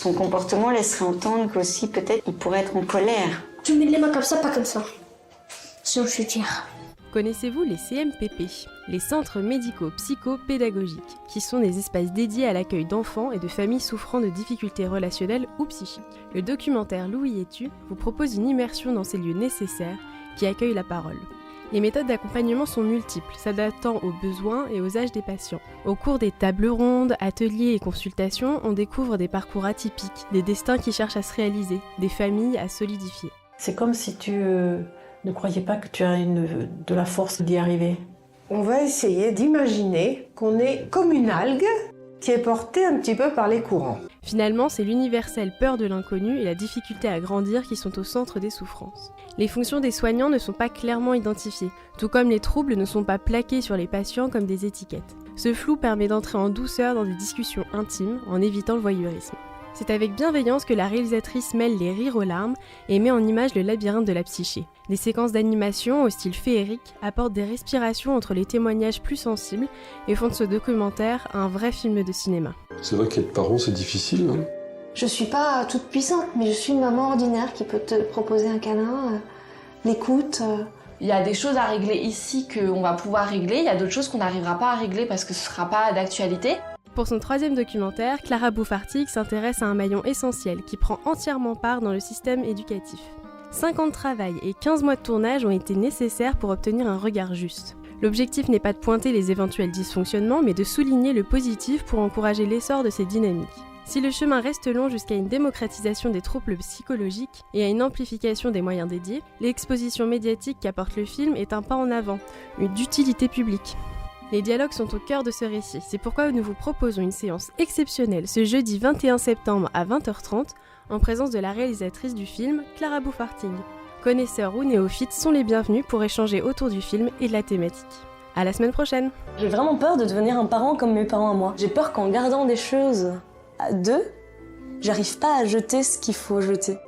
Son comportement laisserait entendre qu'aussi peut-être il pourrait être en colère. Tu mets les mains comme ça, pas comme ça. Sinon je te tire. Connaissez-vous les CMPP, les centres médico-psycho-pédagogiques, qui sont des espaces dédiés à l'accueil d'enfants et de familles souffrant de difficultés relationnelles ou psychiques. Le documentaire Louis es-tu vous propose une immersion dans ces lieux nécessaires qui accueillent la parole. Les méthodes d'accompagnement sont multiples, s'adaptant aux besoins et aux âges des patients. Au cours des tables rondes, ateliers et consultations, on découvre des parcours atypiques, des destins qui cherchent à se réaliser, des familles à solidifier. C'est comme si tu ne croyais pas que tu as de la force d'y arriver. On va essayer d'imaginer qu'on est comme une algue qui est portée un petit peu par les courants. Finalement, c'est l'universelle peur de l'inconnu et la difficulté à grandir qui sont au centre des souffrances. Les fonctions des soignants ne sont pas clairement identifiées, tout comme les troubles ne sont pas plaqués sur les patients comme des étiquettes. Ce flou permet d'entrer en douceur dans des discussions intimes en évitant le voyeurisme. C'est avec bienveillance que la réalisatrice mêle les rires aux larmes et met en image le labyrinthe de la psyché. Des séquences d'animation au style féerique apportent des respirations entre les témoignages plus sensibles et font de ce documentaire un vrai film de cinéma. C'est vrai qu'être parent, c'est difficile, hein. Je suis pas toute puissante, mais je suis une maman ordinaire qui peut te proposer un câlin, l'écoute. Il y a des choses à régler ici qu'on va pouvoir régler, il y a d'autres choses qu'on n'arrivera pas à régler parce que ce sera pas d'actualité. Pour son troisième documentaire, Clara Bouffartig s'intéresse à un maillon essentiel qui prend entièrement part dans le système éducatif. 5 ans de travail et 15 mois de tournage ont été nécessaires pour obtenir un regard juste. L'objectif n'est pas de pointer les éventuels dysfonctionnements, mais de souligner le positif pour encourager l'essor de ces dynamiques. Si le chemin reste long jusqu'à une démocratisation des troubles psychologiques et à une amplification des moyens dédiés, l'exposition médiatique qu'apporte le film est un pas en avant, d'utilité publique. Les dialogues sont au cœur de ce récit, c'est pourquoi nous vous proposons une séance exceptionnelle ce jeudi 21 septembre à 20h30 en présence de la réalisatrice du film, Clara Bouffartig. Connaisseurs ou néophytes sont les bienvenus pour échanger autour du film et de la thématique. À la semaine prochaine. J'ai vraiment peur de devenir un parent comme mes parents à moi. J'ai peur qu'en gardant des choses à deux, j'arrive pas à jeter ce qu'il faut jeter.